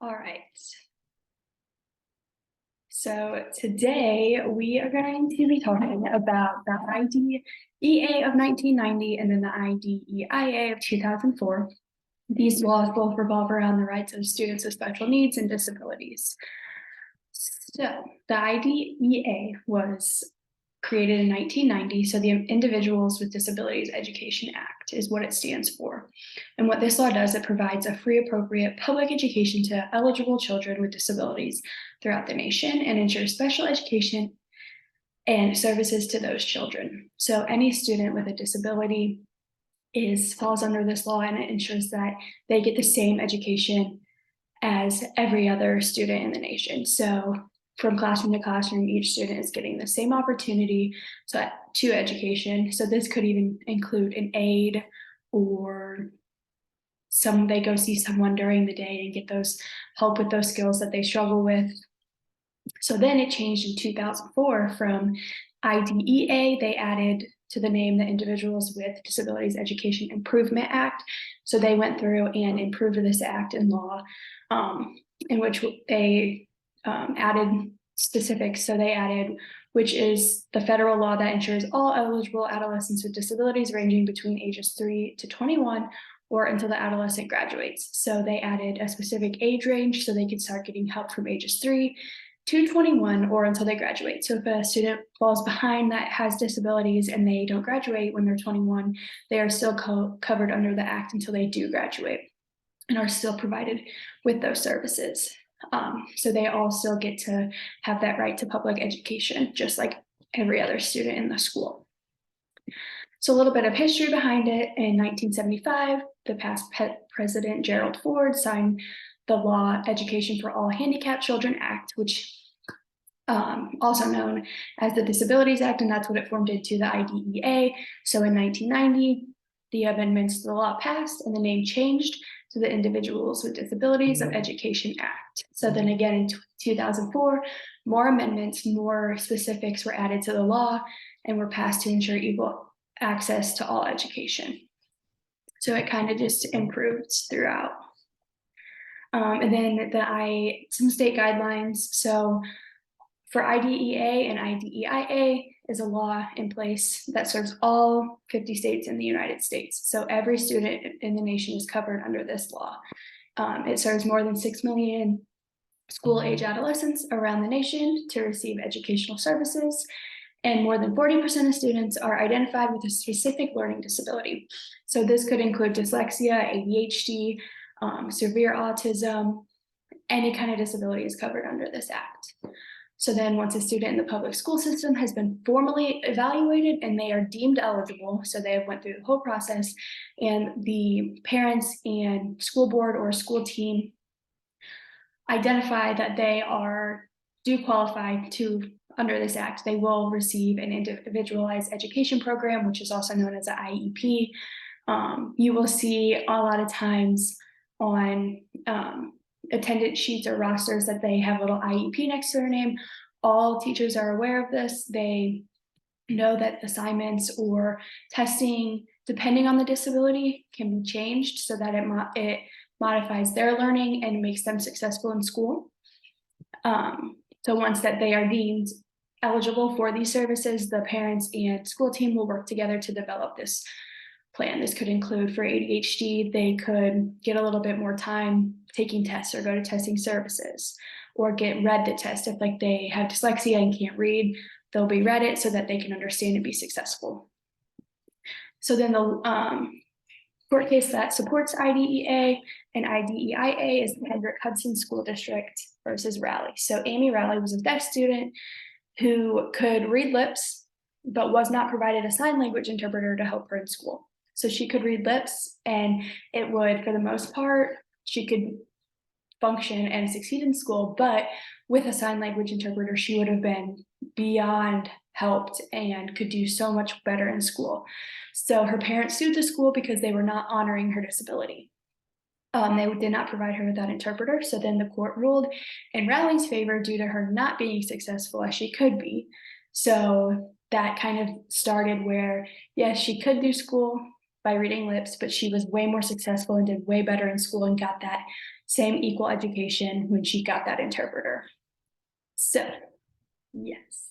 All right. So today we are going to be talking about the IDEA of 1990 and then the IDEIA of 2004. These laws both revolve around the rights of students with special needs and disabilities. So the IDEA was created in 1990. So the Individuals with Disabilities Education Act is what it stands for. And what this law does, it provides a free, appropriate public education to eligible children with disabilities throughout the nation and ensures special education and services to those children. So any student with a disability falls under this law, and it ensures that they get the same education as every other student in the nation. So from classroom to classroom, each student is getting the same opportunity to education. So this could even include an aid, or they go see someone during the day and get those help with those skills that they struggle with. So then it changed in 2004 from IDEA. They added to the name the Individuals with Disabilities Education Improvement Act. So they went through and improved this act in law, in which they added specifics. So they added, which is the federal law that ensures all eligible adolescents with disabilities ranging between ages 3 to 21 or until the adolescent graduates. So they added a specific age range so they could start getting help from ages 3 to 21 or until they graduate. So if a student falls behind that has disabilities and they don't graduate when they're 21, they are still covered under the act until they do graduate and are still provided with those services. So they all still get to have that right to public education, just like every other student in the school. So a little bit of history behind it. In 1975, the past President Gerald Ford signed the Law Education for All Handicapped Children Act, which also known as the Disabilities Act, and that's what it formed into the IDEA. So in 1990, the amendments to the law passed and the name changed to the Individuals with Disabilities of Education Act. So then again in 2004, more amendments, more specifics were added to the law and were passed to ensure equal access to all education. So it kind of just improved throughout. And then some state guidelines. So for IDEA and IDEIA is a law in place that serves all 50 states in the United States. So every student in the nation is covered under this law. It serves more than 6 million school-age adolescents around the nation to receive educational services, and more than 40% of students are identified with a specific learning disability. So this could include dyslexia, ADHD, severe autism. Any kind of disability is covered under this act. So then once a student in the public school system has been formally evaluated and they are deemed eligible, so they have went through the whole process, and the parents and school board or school team identify that they do qualify to under this act, they will receive an individualized education program, which is also known as an IEP. You will see a lot of times on attendance sheets or rosters that they have a little IEP next to their name. All teachers are aware of this. They know that assignments or testing, depending on the disability, can be changed so that it modifies their learning and makes them successful in school. So once that they are deemed eligible for these services, the parents and school team will work together to develop this plan. This could include for ADHD, they could get a little bit more time taking tests or go to testing services, or get read the test. If like they have dyslexia and can't read, they'll be read it so that they can understand and be successful. So then the court case that supports IDEA and IDEIA is the Hendrick Hudson School District versus Raleigh. So Amy Raleigh was a deaf student who could read lips, but was not provided a sign language interpreter to help her in school. So she could read lips, and it would, for the most part, she could function and succeed in school, but with a sign language interpreter, she would have been beyond helped and could do so much better in school. So her parents sued the school because they were not honoring her disability. They did not provide her with that interpreter. So then the court ruled in Raleigh's favor due to her not being successful as she could be. So that kind of started where, yes, she could do school, by reading lips, but she was way more successful and did way better in school and got that same equal education when she got that interpreter. So, yes.